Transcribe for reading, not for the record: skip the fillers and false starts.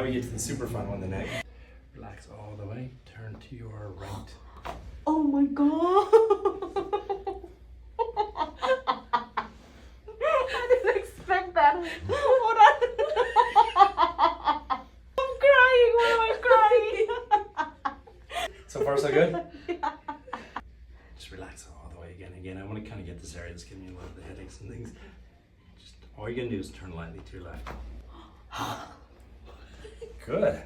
Now we get to the super fun one, the neck. Relax all the way. Turn to your right. Oh my god! I didn't expect that. Hold on. I'm crying. Why am I crying? So far, so good? Yeah. Just relax all the way again. Again, I want to kind of get this area that's giving you a lot of the headaches and things. Just all you're gonna do is turn lightly to your left. Good.